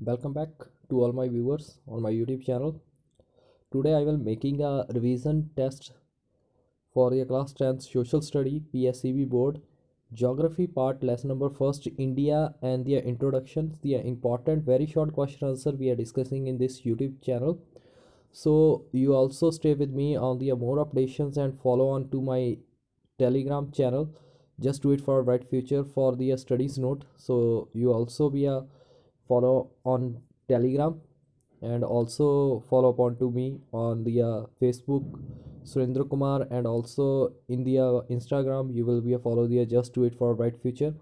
Welcome back to all my viewers on my YouTube channel. Today I will making a revision test for the class 10th social study PSCB board geography part lesson number first India and the introductions, the important very short question answer we are discussing in this YouTube channel. So you also stay with me on the more updates and follow on to my Telegram channel. Just do it for a bright future for the studies note. So you also be a follow on Telegram and also follow up on to me on the Facebook Surendra Kumar, and also in the Instagram you will be a follow the just do it for a bright future.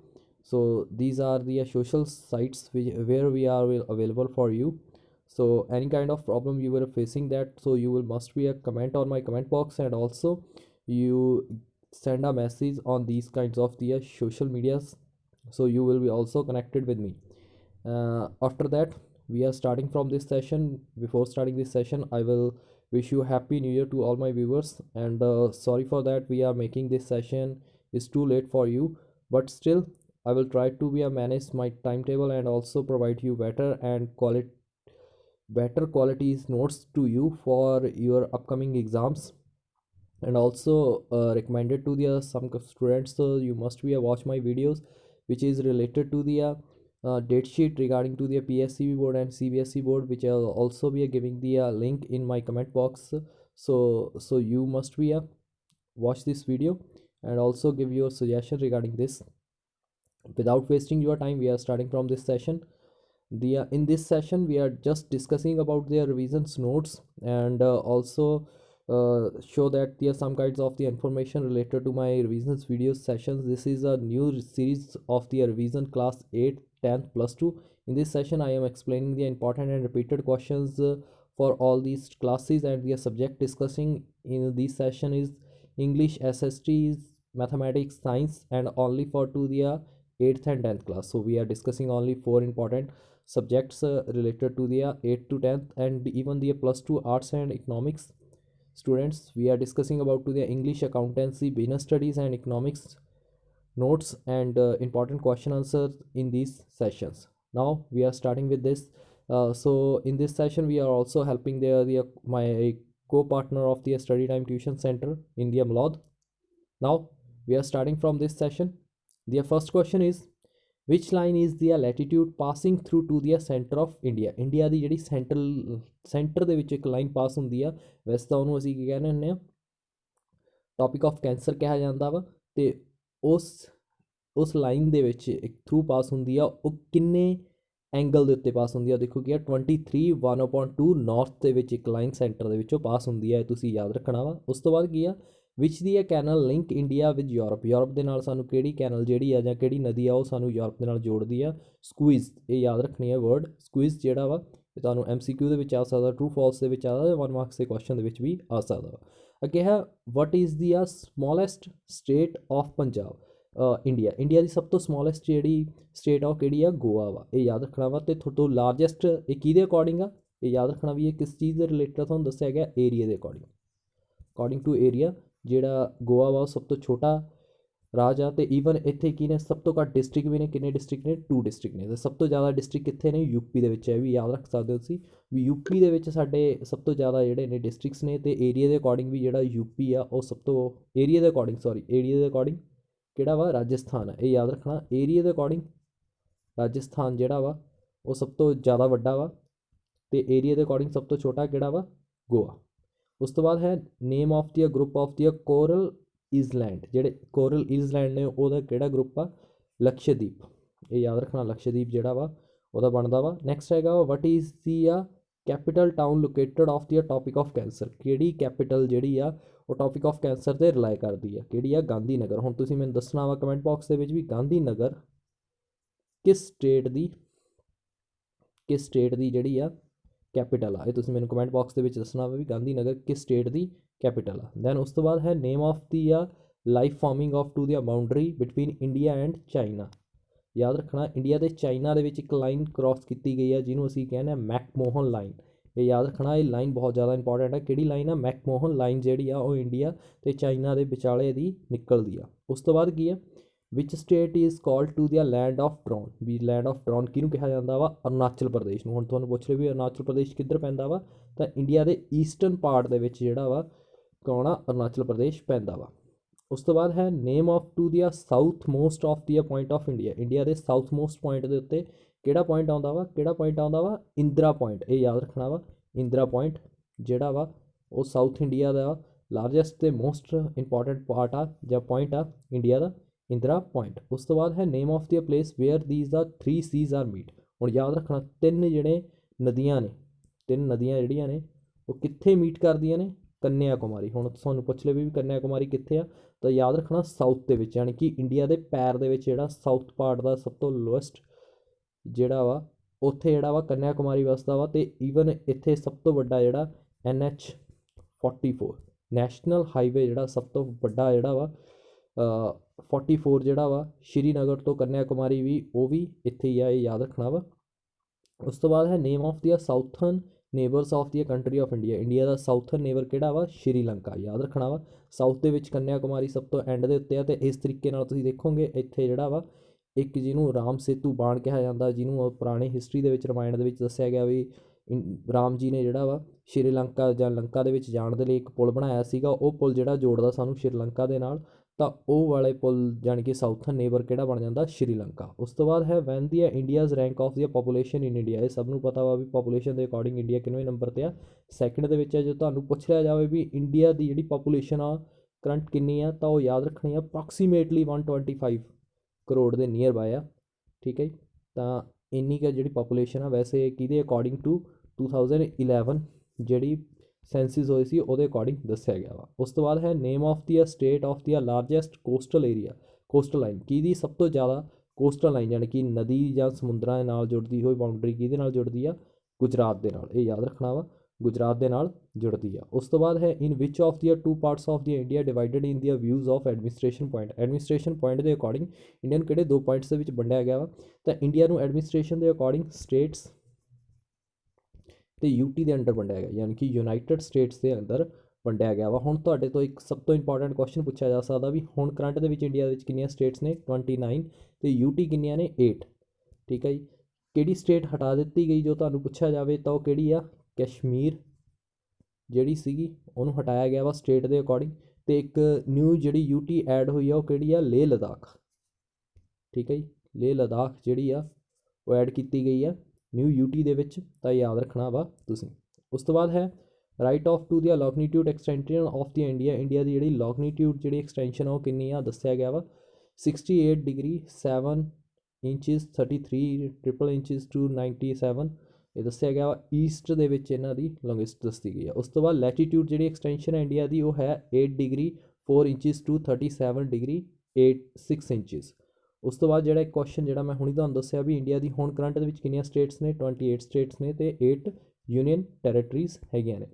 So these are the social sites where we are available for you. So any kind of problem you were facing that, so you will must be a comment on my comment box, and also you send a message on these kinds of the social medias, so you will be also connected with me. After that we are starting from this session. Before starting this session, I will wish you happy new year to all my viewers, and sorry for that we are making this session is too late for you, but still I will try to be a manage my timetable and also provide you better qualities notes to you for your upcoming exams. And also recommended to the some students, so you must be watch my videos which is related to the date sheet regarding to the PSCB board and CBSE board, which I'll also be giving the link in my comment box. So you must be watch this video and also give your suggestion regarding this. Without wasting your time, we are starting from this session. The in this session we are just discussing about their revisions notes, and also show that there are some kinds of the information related to my revisions video sessions. This is a new series of the revision class 8 10th plus 2. In this session I am explaining the important and repeated questions for all these classes, and the subject discussing in this session is English, SSTs, mathematics, science, and only for to the 8th and 10th class. So we are discussing only four important subjects related to the 8th to 10th, and even the plus 2 arts and economics students. We are discussing about to the English, accountancy, business studies, and economics notes and important question answers in these sessions. Now we are starting with this. So in this session we are also helping the my co-partner of the study time tuition center, India Malad. Now we are starting from this session. The first question is, which line is the latitude passing through to the center of India? India ਦੀ ਜਿਹੜੀ centre ਦੇ ਵਿੱਚ ਇੱਕ line ਪਾਸ ਹੁੰਦੀ ਆ, ਵੈਸੇ ਤਾਂ ਉਹਨੂੰ ਅਸੀਂ ਕੀ ਕਹਿੰਦੇ ਹੁੰਦੇ ਆ, ਟੌਪਿਕ ਆਫ ਕੈਂਸਰ ਕਿਹਾ ਜਾਂਦਾ ਵਾ, ਤੇ ਉਸ ਲਾਈਨ ਦੇ ਵਿੱਚ ਇੱਕ ਥਰੂ ਪਾਸ ਹੁੰਦੀ ਆ, ਉਹ ਕਿੰਨੇ ਐਂਗਲ ਦੇ ਉੱਤੇ ਪਾਸ ਹੁੰਦੀ ਆ? ਦੇਖੋ ਕੀ ਆ, 23 1/2 ਨਾਰਥ ਦੇ ਵਿੱਚ ਇੱਕ ਲਾਈਨ ਸੈਂਟਰ ਦੇ ਵਿੱਚੋਂ ਪਾਸ ਹੁੰਦੀ ਹੈ, ਤੁਸੀਂ ਯਾਦ ਰੱਖਣਾ ਵਾ। ਉਸ ਤੋਂ ਬਾਅਦ ਕੀ ਆ, ਵਿਚ ਦੀ canal link India with Europe, Europe ਦੇ ਨਾਲ ਸਾਨੂੰ ਕਿਹੜੀ ਕੈਨਲ ਜਿਹੜੀ ਆ ਜਾਂ ਕਿਹੜੀ ਨਦੀ ਆ ਉਹ ਸਾਨੂੰ ਯੂਰਪ ਦੇ ਨਾਲ ਜੋੜਦੀ ਆ? ਸਕੁਇਜ਼, ਇਹ ਯਾਦ ਰੱਖਣੀ ਹੈ ਵਰਡ ਸਕੁਇਜ਼ ਜਿਹੜਾ ਵਾ, ਇਹ ਤੁਹਾਨੂੰ MCQ ਦੇ ਵਿੱਚ ਆ ਸਕਦਾ, ਟਰੂ ਫਾਲਸ ਦੇ ਵਿੱਚ ਆ ਸਕਦਾ, 1 ਮਾਰਕਸ ਦੇ ਕੁਐਸਚਨ ਦੇ ਵਿੱਚ ਵੀ ਆ ਸਕਦਾ ਵਾ। ਅੱਗੇ ਹੈ, what is the smallest state of Punjab? India ਦੀ ਸਭ ਤੋਂ ਸਮੋਲੈਸਟ ਜਿਹੜੀ ਸਟੇਟ ਆ ਉਹ ਕਿਹੜੀ ਆ? ਗੋਆ ਵਾ, ਇਹ ਯਾਦ ਰੱਖਣਾ ਵਾ। ਤੇ ਤੁਹਾਡੇ ਤੋਂ ਲਾਰਜੈਸਟ ਇਹ ਕਿਹਦੇ ਅਕੋਰਡਿੰਗ ਆ? ਇਹ ਯਾਦ ਰੱਖਣਾ ਵੀ ਇਹ ਕਿਸ ਚੀਜ਼ ਦੇ ਰਿਲੇਟਡ ਤੁਹਾਨੂੰ ਦੱਸਿਆ ਗਿਆ? ਏਰੀਆ ਦੇ ਅਕੋਰਡਿੰਗ ਟੂ ਏਰੀਆ ਜਿਹੜਾ ਗੋਆ ਵਾ ਉਹ ਸਭ ਤੋਂ ਛੋਟਾ ਰਾਜ ਆ। ਤੇ ਈਵਨ ਇੱਥੇ ਕੀ ਨੇ, ਸਭ ਤੋਂ ਘੱਟ ਡਿਸਟ੍ਰਿਕਟ ਵੀ ਨੇ। ਕਿੰਨੇ ਡਿਸਟ੍ਰਿਕਟ ਨੇ? 2 ਡਿਸਟ੍ਰਿਕਟ ਨੇ। ਤੇ ਸਭ ਤੋਂ ਜ਼ਿਆਦਾ ਡਿਸਟ੍ਰਿਕਟ ਕਿੱਥੇ ਨੇ? ਯੂਪੀ ਦੇ ਵਿੱਚ ਹੈ, ਵੀ ਯਾਦ ਰੱਖ ਸਕਦੇ ਹੋ ਤੁਸੀਂ ਵੀ ਯੂਪੀ ਦੇ ਵਿੱਚ ਸਾਡੇ ਸਭ ਤੋਂ ਜ਼ਿਆਦਾ ਜਿਹੜੇ ਨੇ ਡਿਸਟ੍ਰਿਕਟਸ ਨੇ। ਤੇ ਏਰੀਆ ਦੇ ਅਕੋਰਡਿੰਗ ਵੀ ਜਿਹੜਾ ਯੂਪੀ ਆ ਉਹ ਸਭ ਤੋਂ ਏਰੀਆ ਦੇ ਅਕੋਰਡਿੰਗ ਕਿਹੜਾ ਵਾ? ਰਾਜਸਥਾਨ ਆ, ਇਹ ਯਾਦ ਰੱਖਣਾ। ਏਰੀਆ ਦੇ ਅਕੋਰਡਿੰਗ ਰਾਜਸਥਾਨ ਜਿਹੜਾ ਵਾ ਉਹ ਸਭ ਤੋਂ ਜ਼ਿਆਦਾ ਵੱਡਾ ਵਾ, ਤੇ ਏਰੀਆ ਦੇ ਅਕੋਰਡਿੰਗ ਸਭ ਤੋਂ ਛੋਟਾ ਕਿਹੜਾ ਵਾ? ਗੋਆ। ਉਸ ਤੋਂ ਬਾਅਦ ਹੈ, name of the group of the coral island, ਜਿਹੜੇ ਕੋਰਲ ਇਜ਼ਲੈਂਡ ਨੇ ਉਹਦਾ ਕਿਹੜਾ ਗਰੁੱਪ ਆ? ਲਕਸ਼ਦੀਪ, ਇਹ ਯਾਦ ਰੱਖਣਾ। ਲਕਸ਼ਦੀਪ ਜਿਹੜਾ ਵਾ ਉਹਦਾ ਬਣਦਾ ਵਾ। ਨੈਕਸਟ ਹੈਗਾ, ਵਟ is the capital town located of the topic of cancer, ਕਿਹੜੀ ਕੈਪੀਟਲ ਜਿਹੜੀ ਆ ਉਹ ਟੌਪਿਕ ਆਫ ਕੈਂਸਰ 'ਤੇ ਰਿਲਾਈ ਕਰਦੀ ਆ? ਕਿਹੜੀ ਆ? ਗਾਂਧੀ ਨਗਰ। ਹੁਣ ਤੁਸੀਂ ਮੈਨੂੰ ਦੱਸਣਾ ਵਾ ਕਮੈਂਟ ਬਾਕਸ ਦੇ ਵਿੱਚ ਵੀ ਗਾਂਧੀ ਨਗਰ ਕਿਸ ਸਟੇਟ ਦੀ ਜਿਹੜੀ ਆ ਕੈਪੀਟਲ ਆ? ਇਹ ਤੁਸੀਂ ਮੈਨੂੰ ਕਮੈਂਟ ਬਾਕਸ ਦੇ ਵਿੱਚ ਦੱਸਣਾ ਵਾ ਵੀ ਗਾਂਧੀ ਨਗਰ ਕਿਸ ਸਟੇਟ ਦੀ ਕੈਪੀਟਲ ਆ। ਦੈਨ ਉਸ ਤੋਂ ਬਾਅਦ ਹੈ, name of the life farming of to the boundary between India and China. ਯਾਦ ਰੱਖਣਾ, ਇੰਡੀਆ ਤੇ ਚਾਈਨਾ ਦੇ ਵਿੱਚ ਇੱਕ ਲਾਈਨ ਕ੍ਰਾਸ ਕੀਤੀ ਗਈ ਆ ਜਿਹਨੂੰ ਅਸੀਂ ਕਹਿੰਦੇ ਹਾਂ ਮੈਕਮੋਹਨ ਲਾਈਨ। ਇਹ ਯਾਦ ਰੱਖਣਾ, ਇਹ ਲਾਈਨ ਬਹੁਤ ਜ਼ਿਆਦਾ ਇੰਪੋਰਟੈਂਟ ਹੈ। ਕਿਹੜੀ ਲਾਈਨ ਆ? ਮੈਕਮੋਹਨ ਲਾਈਨ ਜਿਹੜੀ ਆ ਉਹ ਇੰਡੀਆ ਤੇ ਚਾਈਨਾ ਦੇ ਵਿਚਾਲੇ ਦੀ ਨਿਕਲਦੀ ਆ। ਉਸ ਤੋਂ ਬਾਅਦ ਕੀ ਆ, ਵਿਚ ਸਟੇਟ ਇਜ਼ ਕਾਲਡ ਟੂ ਦੀਆਂ ਲੈਂਡ ਆਫ ਡਰੋਨ, ਵੀ ਲੈਂਡ ਆਫ ਡਰੋਨ ਕਿਹਨੂੰ ਕਿਹਾ ਜਾਂਦਾ ਵਾ, ਅਰੁਣਾਚਲ ਪ੍ਰਦੇਸ਼ ਨੂੰ। ਹੁਣ ਤੁਹਾਨੂੰ ਪੁੱਛ ਲਿਓ ਵੀ ਅਰੁਣਾਚਲ ਪ੍ਰਦੇਸ਼ ਕਿੱਧਰ ਪੈਂਦਾ ਵਾ, ਤਾਂ ਇੰਡੀਆ ਦੇ ਈਸਟਰਨ ਪਾਰਟ ਦੇ ਵਿੱਚ ਜਿਹੜਾ ਵਾ ਕੌਣ ਆ, ਅਰੁਣਾਚਲ ਪ੍ਰਦੇਸ਼ ਪੈਂਦਾ ਵਾ। ਉਸ ਤੋਂ ਬਾਅਦ ਹੈ ਨੇਮ ਆਫ ਟੂ ਦੀਆਂ ਸਾਊਥ ਮੋਸਟ ਆਫ ਦੀਆਂ ਪੁਆਇੰਟ ਆਫ ਇੰਡੀਆ, ਇੰਡੀਆ ਦੇ ਸਾਊਥ ਮੋਸਟ ਪੁਆਇੰਟ ਦੇ ਉੱਤੇ ਕਿਹੜਾ ਪੁਆਇੰਟ ਆਉਂਦਾ ਵਾ, ਕਿਹੜਾ ਪੁਆਇੰਟ ਆਉਂਦਾ ਵਾ, ਇੰਦਰਾ ਪੁਆਇੰਟ। ਇਹ ਯਾਦ ਰੱਖਣਾ ਵਾ, ਇੰਦਰਾ ਪੁਆਇੰਟ ਜਿਹੜਾ ਵਾ ਉਹ ਸਾਊਥ ਇੰਡੀਆ ਦਾ ਲਾਰਜੈਸਟ ਤੇ ਮੋਸਟ ਇੰਪੋਰਟੈਂਟ ਪਾਰਟ ਆ ਜਾਂ ਪੁਆਇੰਟ ਆ ਇੰਡੀਆ ਦਾ, ਇੰਦਰਾ ਪੁਆਇੰਟ। ਉਸ ਤੋਂ ਬਾਅਦ ਹੈ name of the place where these the 3 seas are meet. ਹੁਣ ਯਾਦ ਰੱਖਣਾ ਤਿੰਨ ਜਿਹੜੇ ਨਦੀਆਂ ਨੇ, ਤਿੰਨ ਨਦੀਆਂ ਜਿਹੜੀਆਂ ਨੇ ਉਹ ਕਿੱਥੇ ਮੀਟ ਕਰਦੀਆਂ ਨੇ, ਕੰਨਿਆ ਕੁਮਾਰੀ। ਹੁਣ ਤੁਹਾਨੂੰ ਪੁੱਛ ਲਿਓ ਵੀ ਕੰਨਿਆ ਕੁਮਾਰੀ ਕਿੱਥੇ ਆ, ਤਾਂ ਯਾਦ ਰੱਖਣਾ ਸਾਊਥ ਦੇ ਵਿੱਚ, ਯਾਨੀ ਕਿ ਇੰਡੀਆ ਦੇ ਪੈਰ ਦੇ ਵਿੱਚ ਜਿਹੜਾ ਸਾਊਥ ਪਾਰਟ ਦਾ ਸਭ ਤੋਂ ਲੋਐਸਟ ਜਿਹੜਾ ਵਾ ਉੱਥੇ ਜਿਹੜਾ ਵਾ ਕੰਨਿਆ ਕੁਮਾਰੀ ਵਸਦਾ ਵਾ। ਅਤੇ ਈਵਨ ਇੱਥੇ ਸਭ ਤੋਂ ਵੱਡਾ ਜਿਹੜਾ NH44 ਨੈਸ਼ਨਲ ਹਾਈਵੇ ਜਿਹੜਾ ਸਭ ਤੋਂ ਵੱਡਾ ਜਿਹੜਾ ਵਾ 44 ਜਿਹੜਾ ਵਾ ਸ਼੍ਰੀਨਗਰ ਤੋਂ ਕੰਨਿਆ ਕੁਮਾਰੀ ਵੀ, ਉਹ ਵੀ ਇੱਥੇ ਹੀ ਆ, ਇਹ ਯਾਦ ਰੱਖਣਾ ਵਾ। ਉਸ ਤੋਂ ਬਾਅਦ ਹੈ ਨੇਮ ਆਫ ਦੀਆਂ southern neighbours of the country of India, India the southern neighbour ਕਿਹੜਾ ਵਾ, ਸ਼੍ਰੀਲੰਕਾ, ਯਾਦ ਰੱਖਣਾ ਵਾ। ਸਾਊਥ ਦੇ ਵਿੱਚ ਕੰਨਿਆ ਕੁਮਾਰੀ ਸਭ ਤੋਂ ਐਂਡ ਦੇ ਉੱਤੇ ਆ। ਅਤੇ ਇਸ ਤਰੀਕੇ ਨਾਲ ਤੁਸੀਂ ਦੇਖੋਗੇ ਇੱਥੇ ਜਿਹੜਾ ਵਾ ਇੱਕ ਜਿਹਨੂੰ ਰਾਮ ਸੇਤੂ ਬਾਣ ਕਿਹਾ ਜਾਂਦਾ, ਜਿਹਨੂੰ ਪੁਰਾਣੀ ਹਿਸਟਰੀ ਦੇ ਵਿੱਚ ਰਾਮਾਇਣ ਦੇ ਵਿੱਚ ਦੱਸਿਆ ਗਿਆ ਵੀ ਰਾਮ ਜੀ ਨੇ ਜਿਹੜਾ ਵਾ ਸ਼੍ਰੀਲੰਕਾ ਜਾਂ ਲੰਕਾ ਦੇ ਵਿੱਚ ਜਾਣ ਦੇ ਲਈ ਇੱਕ ਪੁਲ ਬਣਾਇਆ ਸੀਗਾ, ਉਹ ਪੁਲ ਜਿਹੜਾ ਜੋੜਦਾ ਸਾਨੂੰ ਸ਼੍ਰੀਲੰਕਾ ਦੇ ਨਾਲ, ਤਾਂ ਉਹ ਵਾਲੇ ਪੁਲ ਜਾਣੀ ਕਿ ਸਾਊਥਰਨ ਨੇਬਰ ਕਿਹੜਾ ਬਣ ਜਾਂਦਾ, ਸ਼੍ਰੀਲੰਕਾ। ਉਸ ਤੋਂ ਬਾਅਦ ਹੈ van the India's rank of the population in India, ਇਹ ਸਭ ਨੂੰ ਪਤਾ ਵਾ ਵੀ ਪਾਪੂਲੇਸ਼ਨ ਦੇ ਅਕੋਰਡਿੰਗ ਇੰਡੀਆ ਕਿੰਨਵੇਂ ਨੰਬਰ 'ਤੇ ਆ, ਸੈਕਿੰਡ ਦੇ ਵਿੱਚ ਹੈ। ਜੋ ਤੁਹਾਨੂੰ ਪੁੱਛ ਲਿਆ ਜਾਵੇ ਵੀ ਇੰਡੀਆ ਦੀ ਜਿਹੜੀ ਪਾਪੂਲੇਸ਼ਨ ਆ ਕਰੰਟ ਕਿੰਨੀ ਆ, ਤਾਂ ਉਹ ਯਾਦ ਰੱਖਣੀ ਆ ਅਪਰੋਕਸੀਮੇਟਲੀ 125 ਕਰੋੜ ਦੇ ਨੀਅਰ ਬਾਏ ਆ, ਠੀਕ ਹੈ ਜੀ। ਤਾਂ ਇੰਨੀ ਕੁ ਜਿਹੜੀ ਪਾਪੂਲੇਸ਼ਨ ਆ, ਵੈਸੇ ਕਿਹਦੇ ਅਕੋਰਡਿੰਗ ਟੂ 2011 ਜਿਹੜੀ ਸੈਂਸਿਸ ਹੋਈ ਸੀ ਉਹਦੇ ਅਕੋਰਡਿੰਗ ਦੱਸਿਆ ਗਿਆ ਵਾ। ਉਸ ਤੋਂ ਬਾਅਦ ਹੈ name of the state of the largest coastal area, coastal line ਕਿਹਦੀ ਸਭ ਤੋਂ ਜ਼ਿਆਦਾ ਕੋਸਟਲ ਲਾਈਨ ਯਾਨੀ ਕਿ ਨਦੀ ਜਾਂ ਸਮੁੰਦਰਾਂ ਦੇ ਨਾਲ ਜੁੜਦੀ ਹੋਈ ਬਾਉਂਡਰੀ ਕਿਹਦੇ ਨਾਲ ਜੁੜਦੀ ਆ, ਗੁਜਰਾਤ ਦੇ ਨਾਲ, ਇਹ ਯਾਦ ਰੱਖਣਾ ਵਾ, ਗੁਜਰਾਤ ਦੇ ਨਾਲ ਜੁੜਦੀ ਆ। ਉਸ ਤੋਂ ਬਾਅਦ ਹੈ in which of the 2 parts of the India divided in the views of administration point, administration point ਦੇ ਅਕੋਰਡਿੰਗ ਇੰਡੀਆ ਨੂੰ ਕਿਹੜੇ 2 ਪੁਆਇੰਟਸ ਦੇ ਵਿੱਚ ਵੰਡਿਆ ਗਿਆ ਵਾ, ਤਾਂ ਇੰਡੀਆ ਨੂੰ ਐਡਮਿਨਿਸਟ੍ਰੇਸ਼ਨ ਦੇ ਅਕੋਰਡਿੰਗ ਸਟੇਟਸ ਤੇ UT ਦੇ ਅੰਡਰ ਵੰਡਿਆ ਗਿਆ, ਯਾਨੀ ਕਿ ਯੂਨਾਈਟਿਡ ਸਟੇਟਸ ਦੇ ਅੰਦਰ ਵੰਡਿਆ ਗਿਆ ਵਾ। ਹੁਣ ਤੁਹਾਡੇ ਤੋਂ ਇੱਕ ਸਭ ਤੋਂ ਇੰਪੋਰਟੈਂਟ ਕੁਐਸਚਨ ਪੁੱਛਿਆ ਜਾ ਸਕਦਾ ਵੀ ਹੁਣ ਕਰੰਟ ਦੇ ਵਿੱਚ ਇੰਡੀਆ ਦੇ ਵਿੱਚ ਕਿੰਨੀਆਂ ਸਟੇਟਸ ਨੇ, 29, ਤੇ UT ਕਿੰਨੀਆਂ ਨੇ, 8, ਠੀਕ ਹੈ ਜੀ। ਕਿਹੜੀ ਸਟੇਟ ਹਟਾ ਦਿੱਤੀ ਗਈ, ਜੋ ਤੁਹਾਨੂੰ ਪੁੱਛਿਆ ਜਾਵੇ ਤਾਂ ਉਹ ਕਿਹੜੀ ਆ, ਕਸ਼ਮੀਰ ਜਿਹੜੀ ਸੀਗੀ ਉਹਨੂੰ ਹਟਾਇਆ ਗਿਆ ਵਾ ਸਟੇਟ ਦੇ ਅਕੋਰਡਿੰਗ। ਅਤੇ ਇੱਕ ਨਿਊ ਜਿਹੜੀ UT ਐਡ ਹੋਈ ਆ ਉਹ ਕਿਹੜੀ ਆ, ਲੇਹ ਲਦਾਖ, ਠੀਕ ਹੈ ਜੀ। ਲੇਹ ਲਦਾਖ ਜਿਹੜੀ ਆ ਉਹ ਐਡ ਕੀਤੀ ਗਈ ਆ ਨਿਊ UT ਦੇ ਵਿੱਚ, ਤਾਂ ਯਾਦ ਰੱਖਣਾ ਵਾ ਤੁਸੀਂ। ਉਸ ਤੋਂ ਬਾਅਦ ਹੈ write of to the longitude extension of the India, India ਦੀ ਜਿਹੜੀ ਲੋਗਨੀਟਿਊਡ ਜਿਹੜੀ ਐਕਸਟੈਂਸ਼ਨ ਆ ਉਹ ਕਿੰਨੀ ਆ, ਦੱਸਿਆ ਗਿਆ ਵਾ 68 ਡਿਗਰੀ 7 ਇੰਚਜ਼ 33 ਟ੍ਰਿਪਲ ਇੰਚਜ਼ ਟੂ 97, ਇਹ ਦੱਸਿਆ ਗਿਆ ਵਾ। ਈਸਟ ਦੇ ਵਿੱਚ ਇਹਨਾਂ ਦੀ ਲੌਂਗੈਸਟ ਦੱਸੀ ਗਈ ਆ। ਉਸ ਤੋਂ ਬਾਅਦ ਲੈਟੀਟਿਊਡ ਜਿਹੜੀ ਐਕਸਟੈਂਸ਼ਨ ਹੈ ਇੰਡੀਆ ਦੀ ਉਹ ਹੈ 8 ਡਿਗਰੀ 4 ਇੰਚਜ਼ ਟੂ 37 ਡਿਗਰੀ 6 ਇੰਚਜ਼। ਉਸ ਤੋਂ ਬਾਅਦ ਜਿਹੜਾ ਇੱਕ ਕੁਐਸਚਨ ਜਿਹੜਾ ਮੈਂ ਹੁਣੀ ਤੁਹਾਨੂੰ ਦੱਸਿਆ ਵੀ ਇੰਡੀਆ ਦੀ ਹੁਣ ਕਰੰਟ ਦੇ ਵਿੱਚ ਕਿੰਨੀਆਂ ਸਟੇਟਸ ਨੇ, 28 ਸਟੇਟਸ ਨੇ ਅਤੇ 8 ਯੂਨੀਅਨ ਟੈਰੀਟਰੀਜ਼ ਹੈਗੀਆਂ ਨੇ।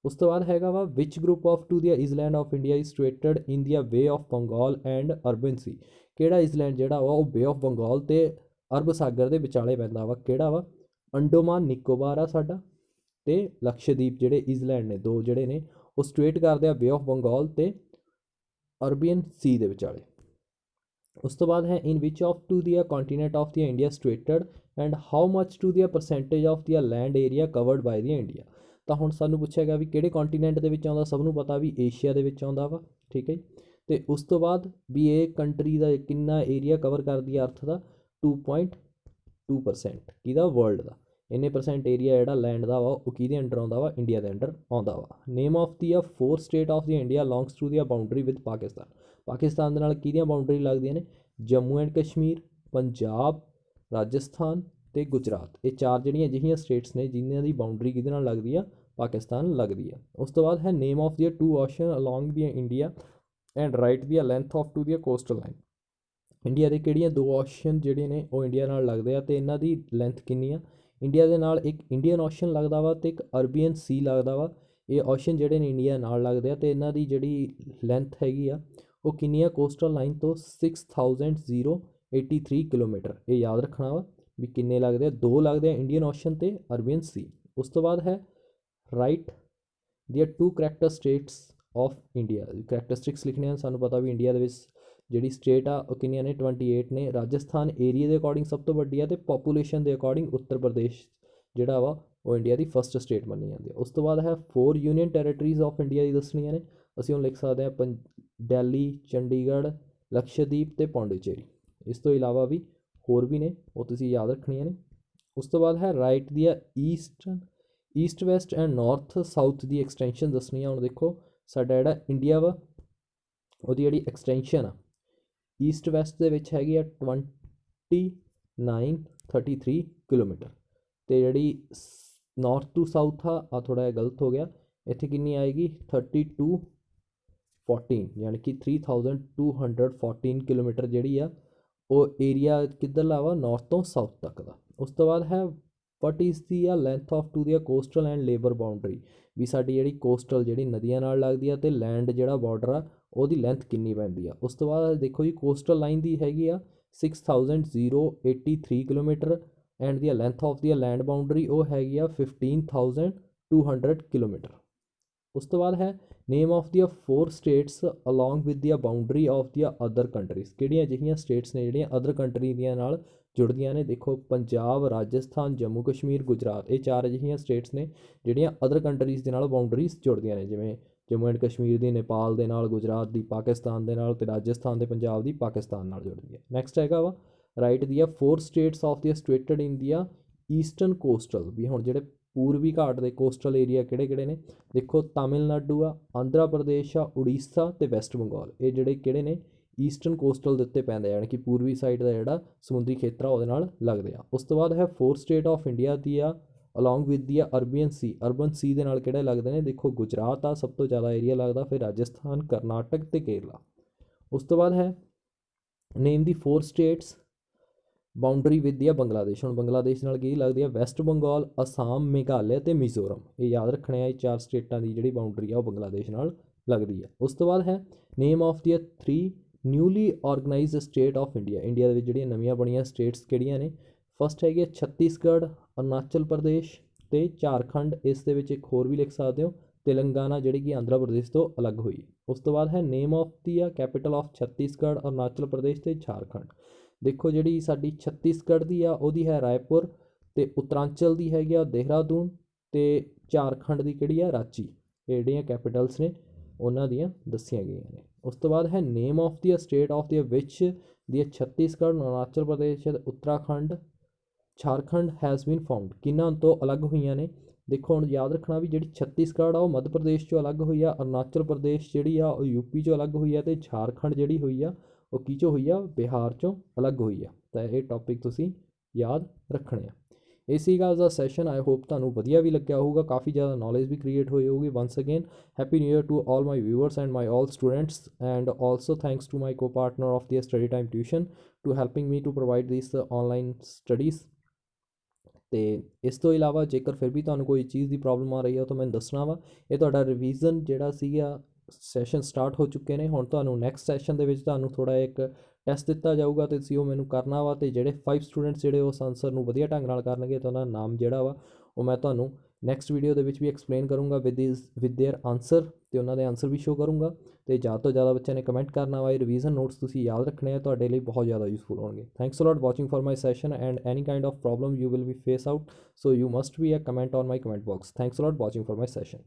ਉਸ ਤੋਂ ਬਾਅਦ ਹੈਗਾ ਵਾ which group of to the island of India is situated in the bay of Bengal and Arabian sea, ਕਿਹੜਾ ਇਜ਼ਲੈਂਡ ਜਿਹੜਾ ਵਾ ਉਹ ਵੇ ਆਫ ਬੰਗਾਲ ਅਤੇ ਅਰਬ ਸਾਗਰ ਦੇ ਵਿਚਾਲੇ ਪੈਂਦਾ ਵਾ, ਕਿਹੜਾ ਵਾ, ਅੰਡੋਮਾਨ ਨਿਕੋਬਾਰ ਆ ਸਾਡਾ, ਅਤੇ ਲਕਸ਼ਦੀਪ ਜਿਹੜੇ ਇਜ਼ਲੈਂਡ ਨੇ ਦੋ ਜਿਹੜੇ ਨੇ ਉਹ ਸਿਚੁਏਟ ਕਰਦੇ ਆ ਵੇ ਆਫ ਬੰਗਾਲ ਅਤੇ ਅਰਬੀਅਨ ਸੀ ਦੇ ਵਿਚਾਲੇ। ਉਸ ਤੋਂ ਬਾਅਦ ਹੈ in which of to the continent of the India situated and how much to the percentage of the land area covered by the India, ਤਾਂ ਹੁਣ ਸਾਨੂੰ ਪੁੱਛਿਆ ਗਿਆ ਵੀ ਕਿਹੜੇ ਕੰਟੀਨੈਂਟ ਦੇ ਵਿੱਚ ਆਉਂਦਾ, ਸਭ ਨੂੰ ਪਤਾ ਵੀ ਏਸ਼ੀਆ ਦੇ ਵਿੱਚ ਆਉਂਦਾ ਵਾ, ਠੀਕ ਹੈ। ਅਤੇ ਉਸ ਤੋਂ ਬਾਅਦ ਵੀ ਇਹ ਕੰਟਰੀ ਦਾ ਕਿੰਨਾ ਏਰੀਆ ਕਵਰ ਕਰਦੀ ਆ ਅਰਥ ਦਾ, 2.2%, ਕਿਹਦਾ, ਵਰਲਡ ਦਾ। ਇੰਨੇ ਪਰਸੈਂਟ ਏਰੀਆ ਜਿਹੜਾ ਲੈਂਡ ਦਾ ਵਾ ਉਹ ਕਿਹਦੇ ਅੰਡਰ ਆਉਂਦਾ ਵਾ, ਇੰਡੀਆ ਦੇ ਅੰਡਰ ਆਉਂਦਾ ਵਾ। Name of the 4 state of the India longs to the boundary with Pakistan, Pakistan ਦੇ ਨਾਲ ਕਿਹਦੀਆਂ ਬਾਉਂਡਰੀ ਲੱਗਦੀਆਂ ਨੇ, ਜੰਮੂ ਐਂਡ ਕਸ਼ਮੀਰ, ਪੰਜਾਬ, ਰਾਜਸਥਾਨ ਅਤੇ ਗੁਜਰਾਤ, ਇਹ 4 ਜਿਹੜੀਆਂ ਅਜਿਹੀਆਂ ਸਟੇਟਸ ਨੇ ਜਿਨ੍ਹਾਂ ਦੀ ਬਾਉਂਡਰੀ ਕਿਹਦੇ ਨਾਲ ਲੱਗਦੀ ਆ, ਪਾਕਿਸਤਾਨ ਲੱਗਦੀ ਆ। ਉਸ ਤੋਂ ਬਾਅਦ ਹੈ name of the 2 ocean along the India and write the length of to the coastal line, India ਦੇ ਕਿਹੜੀਆਂ 2 ਓਸ਼ਨ ਜਿਹੜੇ ਨੇ ਉਹ ਇੰਡੀਆ ਨਾਲ ਲੱਗਦੇ ਆ ਅਤੇ ਇਹਨਾਂ ਦੀ ਲੈਂਥ ਕਿੰਨੀ ਆ, ਇੰਡੀਆ ਦੇ ਨਾਲ ਇੱਕ ਇੰਡੀਅਨ ਓਸ਼ਨ ਲੱਗਦਾ ਵਾ ਅਤੇ ਇੱਕ ਅਰਬੀਅਨ ਸੀ ਲੱਗਦਾ ਵਾ। ਇਹ ਓਸ਼ਨ ਜਿਹੜੇ ਨੇ ਇੰਡੀਆ ਨਾਲ ਲੱਗਦੇ ਆ ਅਤੇ ਇਹਨਾਂ ਦੀ ਜਿਹੜੀ ਲੈਂਥ ਹੈਗੀ ਆ ਉਹ ਕਿੰਨੀ ਆ, ਕੋਸਟਲ ਲਾਈਨ ਤੋਂ 6083 ਕਿਲੋਮੀਟਰ, ਇਹ ਯਾਦ ਰੱਖਣਾ ਵਾ ਵੀ ਕਿੰਨੇ ਲੱਗਦੇ ਆ, 2 ਲੱਗਦੇ ਆ ਇੰਡੀਅਨ ਓਸ਼ਨ ਅਤੇ ਅਰਬੀਅਨ ਸੀ। ਉਸ ਤੋਂ ਬਾਅਦ ਹੈ ਰਾਈਟ ਦੀਆਂ 2 ਕਰੈਕਟਰ ਸਟੇਟਸ ਆਫ ਇੰਡੀਆ, ਕਰੈਕਟਰਿਸਟਿਕਸ ਲਿਖਣੇ ਆ। ਸਾਨੂੰ ਪਤਾ ਵੀ ਇੰਡੀਆ ਦੇ ਵਿੱਚ ਜਿਹੜੀ ਸਟੇਟ ਆ ਉਹ ਕਿੰਨੀਆਂ ਨੇ 28 ਨੇ। ਰਾਜਸਥਾਨ ਏਰੀਆ ਦੇ ਅਕੋਰਡਿੰਗ ਸਭ ਤੋਂ ਵੱਡੀ ਆ ਅਤੇ ਪੋਪੂਲੇਸ਼ਨ ਦੇ ਅਕੋਰਡਿੰਗ ਉੱਤਰ ਪ੍ਰਦੇਸ਼ ਜਿਹੜਾ ਵਾ ਉਹ ਇੰਡੀਆ ਦੀ ਫਸਟ ਸਟੇਟ ਮੰਨੀ ਜਾਂਦੀ ਹੈ। ਉਸ ਤੋਂ ਬਾਅਦ ਹੈ 4 ਯੂਨੀਅਨ ਟੈਰੀਟਰੀਜ਼ ਆਫ ਇੰਡੀਆ ਦੀ ਦੱਸਣੀਆਂ ਨੇ। ਅਸੀਂ ਹੁਣ ਲਿਖ ਸਕਦੇ ਹਾਂ ਦਿੱਲੀ, ਚੰਡੀਗੜ੍ਹ, ਲਕਸ਼ਦੀਪ ਅਤੇ ਪੌਂਡੀਚੇਰੀ। ਇਸ ਤੋਂ ਇਲਾਵਾ ਵੀ ਹੋਰ ਵੀ ਨੇ, ਉਹ ਤੁਸੀਂ ਯਾਦ ਰੱਖਣੀਆਂ ਨੇ। ਉਸ ਤੋਂ ਬਾਅਦ ਹੈ ਰਾਈਟ ਦੀਆਂ East West and north south the extension ਦੱਸਣੀ ਆ। ਹੁਣ ਦੇਖੋ ਸਾਡਾ ਜਿਹੜਾ ਇੰਡੀਆ ਵਾ ਉਹਦੀ ਜਿਹੜੀ ਐਕਸਟੈਂਸ਼ਨ ਆ ਈਸਟ ਵੈਸਟ ਦੇ ਵਿੱਚ ਹੈਗੀ ਆ 2933 ਕਿਲੋਮੀਟਰ, ਅਤੇ ਜਿਹੜੀ ਨਾਰਥ ਟੂ ਸਾਊਥ ਆ ਥੋੜ੍ਹਾ ਜਿਹਾ ਗਲਤ ਹੋ ਗਿਆ, ਇੱਥੇ ਕਿੰਨੀ ਆਏਗੀ 3214, ਯਾਨੀ ਕਿ 3214 ਕਿਲੋਮੀਟਰ ਜਿਹੜੀ ਆ ਉਹ ਏਰੀਆ ਕਿੱਧਰਲਾ ਵਾ ਨਾਰਥ ਤੋਂ ਸਾਊਥ ਤੱਕ ਦਾ। ਉਸ ਤੋਂ ਬਾਅਦ ਹੈ ਵਟ ਇਜ਼ ਦੀ ਆ length of to the coastal and labour boundary, ਵੀ ਸਾਡੀ ਜਿਹੜੀ ਕੋਸਟਲ ਜਿਹੜੀ ਨਦੀਆਂ ਨਾਲ ਲੱਗਦੀ ਆ ਅਤੇ ਲੈਂਡ ਜਿਹੜਾ ਬਾਰਡਰ ਆ ਉਹਦੀ ਲੈਂਥ ਕਿੰਨੀ ਪੈਂਦੀ ਆ। ਉਸ ਤੋਂ ਬਾਅਦ ਦੇਖੋ ਜੀ ਕੋਸਟਲ ਲਾਈਨ ਦੀ ਹੈਗੀ ਆ 6083 kilometre and the length of the land boundary ਉਹ ਹੈਗੀ ਆ 15200 ਕਿਲੋਮੀਟਰ। ਉਸ ਤੋਂ ਬਾਅਦ ਹੈ ਨੇਮ ਆਫ ਦੀਆਂ 4 ਸਟੇਟਸ ਅਲੋਂਗ ਵਿਦ ਦੀਆਂ ਬਾਊਂਡਰੀ ਆਫ ਦੀਆਂ ਅਦਰ ਕੰਟਰੀਜ਼, ਕਿਹੜੀਆਂ ਅਜਿਹੀਆਂ ਸਟੇਟਸ ਨੇ ਜਿਹੜੀਆਂ ਅਦਰ ਕੰਟਰੀ ਦੀਆਂ ਨਾਲ ਜੁੜਦੀਆਂ ਨੇ। ਦੇਖੋ ਪੰਜਾਬ, ਰਾਜਸਥਾਨ, ਜੰਮੂ ਕਸ਼ਮੀਰ, ਗੁਜਰਾਤ, ਇਹ 4 ਅਜਿਹੀਆਂ ਸਟੇਟਸ ਨੇ ਜਿਹੜੀਆਂ ਅਦਰ ਕੰਟਰੀਜ਼ ਦੇ ਨਾਲ ਬਾਊਂਡਰੀਜ਼ ਜੁੜਦੀਆਂ ਨੇ, ਜਿਵੇਂ ਜੰਮੂ ਐਂਡ ਕਸ਼ਮੀਰ ਦੀ ਨੇਪਾਲ ਦੇ ਨਾਲ, ਗੁਜਰਾਤ ਦੀ ਪਾਕਿਸਤਾਨ ਦੇ ਨਾਲ, ਅਤੇ ਰਾਜਸਥਾਨ ਦੇ ਪੰਜਾਬ ਦੀ ਪਾਕਿਸਤਾਨ ਨਾਲ ਜੁੜਦੀ ਹੈ। ਨੈਕਸਟ ਹੈਗਾ ਵਾ ਰਾਈਟ ਦੀਆਂ 4 ਸਟੇਟਸ ਆਫ ਦੀਆਂ ਸਿਚੁਏਟਡ ਇਨ ਦੀਆਂ ਈਸਟਰਨ ਕੋਸਟਲ, ਵੀ ਹੁਣ ਜਿਹੜੇ ਪੂਰਬੀ ਘਾਟ ਦੇ ਕੋਸਟਲ ਏਰੀਆ ਕਿਹੜੇ ਕਿਹੜੇ ਨੇ। ਦੇਖੋ ਤਾਮਿਲਨਾਡੂ ਆ, ਆਂਧਰਾ ਪ੍ਰਦੇਸ਼ ਆ, ਉੜੀਸਾ ਅਤੇ ਵੈਸਟ ਬੰਗਾਲ, ਇਹ ਜਿਹੜੇ ਕਿਹੜੇ ਨੇ ਈਸਟਰਨ ਕੋਸਟਲ ਦੇ ਉੱਤੇ ਪੈਂਦੇ, ਯਾਨੀ ਕਿ ਪੂਰਬੀ ਸਾਈਡ ਦਾ ਜਿਹੜਾ ਸਮੁੰਦਰੀ ਖੇਤਰ ਆ ਉਹਦੇ ਨਾਲ ਲੱਗਦੇ ਆ। ਉਸ ਤੋਂ ਬਾਅਦ ਹੈ 4 ਸਟੇਟ ਆਫ ਇੰਡੀਆ ਦੀ ਆ ਅਲੋਂਗ ਵਿਦ ਦੀ ਅਰਬਨ ਸੀ ਦੇ ਨਾਲ ਕਿਹੜੇ ਲੱਗਦੇ ਨੇ। ਦੇਖੋ ਗੁਜਰਾਤ ਆ ਸਭ ਤੋਂ ਜ਼ਿਆਦਾ ਏਰੀਆ ਲੱਗਦਾ, ਫਿਰ ਰਾਜਸਥਾਨ, ਕਰਨਾਟਕ ਅਤੇ ਕੇਰਲਾ। ਉਸ ਤੋਂ ਬਾਅਦ ਹੈ name the 4 states boundary with the Bangladesh, ਹੁਣ ਬੰਗਲਾਦੇਸ਼ ਨਾਲ ਕੀ ਲੱਗਦੀ ਆ ਵੈਸਟ ਬੰਗਾਲ, ਅਸਾਮ, ਮੇਘਾਲਿਆ ਅਤੇ ਮਿਜ਼ੋਰਮ, ਇਹ ਯਾਦ ਰੱਖਣੇ ਆ। ਇਹ 4 ਸਟੇਟਾਂ ਦੀ ਜਿਹੜੀ ਬਾਊਂਡਰੀ ਆ ਉਹ ਬੰਗਲਾਦੇਸ਼ ਨਾਲ ਲੱਗਦੀ ਆ। ਉਸ ਤੋਂ ਬਾਅਦ ਹੈ name of the 3 newly organized state of India, India ਦੇ ਵਿੱਚ ਜਿਹੜੀਆਂ ਨਵੀਆਂ ਬਣੀਆਂ ਸਟੇਟਸ ਕਿਹੜੀਆਂ ਨੇ। ਫਸਟ ਹੈਗੀ ਆ ਛੱਤੀਸਗੜ੍ਹ, ਅਰੁਣਾਚਲ ਪ੍ਰਦੇਸ਼ ਅਤੇ ਝਾਰਖੰਡ। ਇਸ ਦੇ ਵਿੱਚ ਇੱਕ ਹੋਰ ਵੀ ਲਿਖ ਸਕਦੇ ਹੋ ਤੇਲੰਗਾਨਾ, ਜਿਹੜੀ ਕਿ ਆਂਧਰਾ ਪ੍ਰਦੇਸ਼ ਤੋਂ ਅਲੱਗ ਹੋਈ। ਉਸ ਤੋਂ ਬਾਅਦ ਹੈ name of the capital of Chhattisgarh, Arunachal Pradesh ਅਤੇ ਝਾਰਖੰਡ। ਦੇਖੋ ਜਿਹੜੀ ਸਾਡੀ ਛੱਤੀਸਗੜ੍ਹ ਦੀ ਆ ਉਹਦੀ ਹੈ ਰਾਏਪੁਰ, ਅਤੇ ਉੱਤਰਾਂਚਲ ਦੀ ਹੈਗੀ ਆ ਦੇਹਰਾਦੂਨ, ਅਤੇ ਝਾਰਖੰਡ ਦੀ ਕਿਹੜੀ ਆ ਰਾਂਚੀ। ਇਹ ਜਿਹੜੀਆਂ ਕੈਪੀਟਲਸ ਨੇ ਉਹਨਾਂ ਦੀਆਂ ਦੱਸੀਆਂ ਗਈਆਂ ਨੇ। ਉਸ ਤੋਂ ਬਾਅਦ ਹੈ name of the state of the which the Chhattisgarh, Arunachal Pradesh, Uttarakhand, Jharkhand has been found, ਕਿਹਨਾਂ ਤੋਂ ਅਲੱਗ ਹੋਈਆਂ ਨੇ। ਦੇਖੋ ਹੁਣ ਯਾਦ ਰੱਖਣਾ ਵੀ ਜਿਹੜੀ ਛੱਤੀਸਗੜ੍ਹ ਆ ਉਹ ਮੱਧ ਪ੍ਰਦੇਸ਼ 'ਚੋਂ ਅਲੱਗ ਹੋਈ ਆ, ਅਰੁਣਾਚਲ ਪ੍ਰਦੇਸ਼ ਜਿਹੜੀ ਆ ਉਹ ਯੂਪੀ 'ਚੋਂ ਅਲੱਗ ਹੋਈ ਆ, ਅਤੇ ਝਾਰਖੰਡ ਜਿਹੜੀ ਹੋਈ ਆ ਉਹ ਕੀ 'ਚੋਂ ਹੋਈ ਆ ਬਿਹਾਰ 'ਚੋਂ ਅਲੱਗ ਹੋਈ ਆ। ਤਾਂ ਇਹ ਟੌਪਿਕ ਤੁਸੀਂ ਯਾਦ ਰੱਖਣੇ ਆ। ਇਹ ਸੀਗਾ ਅੱਜ ਦਾ ਸੈਸ਼ਨ। ਆਈ ਹੋਪ ਤੁਹਾਨੂੰ ਵਧੀਆ ਵੀ ਲੱਗਿਆ ਹੋਊਗਾ, ਕਾਫੀ ਜ਼ਿਆਦਾ ਨੌਲੇਜ ਵੀ ਕ੍ਰੀਏਟ ਹੋਈ ਹੋਊਗੀ। Once again happy new year to all my viewers and my all students, and also thanks to my co partner of the study time tuition to helping me to provide this online studies. ਅਤੇ ਇਸ ਤੋਂ ਇਲਾਵਾ ਜੇਕਰ ਫਿਰ ਵੀ ਤੁਹਾਨੂੰ ਕੋਈ ਚੀਜ਼ ਦੀ problem ਆ ਰਹੀ ਹੈ ਤਾਂ ਮੈਨੂੰ ਦੱਸਣਾ ਵਾ। ਇਹ ਤੁਹਾਡਾ ਰਿਵੀਜ਼ਨ ਜਿਹੜਾ ਸੀਗਾ ਸੈਸ਼ਨ ਸਟਾਰਟ ਹੋ ਚੁੱਕੇ ਨੇ। ਹੁਣ ਤੁਹਾਨੂੰ ਨੈਕਸਟ ਸੈਸ਼ਨ ਦੇ ਵਿੱਚ ਤੁਹਾਨੂੰ ਥੋੜ੍ਹਾ ਇੱਕ ਟੈਸਟ ਦਿੱਤਾ ਜਾਊਗਾ, ਅਤੇ ਤੁਸੀਂ ਉਹ ਮੈਨੂੰ ਕਰਨਾ ਵਾ, ਅਤੇ ਜਿਹੜੇ 5 ਸਟੂਡੈਂਟਸ ਜਿਹੜੇ ਉਸ ਆਨਸਰ ਨੂੰ ਵਧੀਆ ਢੰਗ ਨਾਲ ਕਰਨਗੇ ਤਾਂ ਉਹਨਾਂ ਦਾ ਨਾਮ ਜਿਹੜਾ ਵਾ ਉਹ ਮੈਂ ਤੁਹਾਨੂੰ ਨੈਕਸਟ ਵੀਡੀਓ ਦੇ ਵਿੱਚ ਵੀ ਐਕਸਪਲੇਨ ਕਰੂੰਗਾ ਵਿਦ ਦੇਅਰ ਆਨਸਰ, ਅਤੇ ਉਹਨਾਂ ਦੇ ਆਨਸਰ ਵੀ ਸ਼ੋ ਕਰੂੰਗਾ। ਅਤੇ ਜ਼ਿਆਦਾ ਤੋਂ ਜ਼ਿਆਦਾ ਬੱਚਿਆਂ ਨੇ ਕਮੈਂਟ ਕਰਨਾ ਵਾ। ਇਹ ਰਿਵੀਜ਼ਨ ਨੋਟਸ ਤੁਸੀਂ ਯਾਦ ਰੱਖਣੇ ਆ, ਤੁਹਾਡੇ ਲਈ ਬਹੁਤ ਜ਼ਿਆਦਾ ਯੂਜ਼ਫੁਲ ਹੋਣਗੇ। Thanks a lot watching for my session, and any kind of problem you will be face out, so you must be a comment on my comment box. Thanks a lot watching for my session.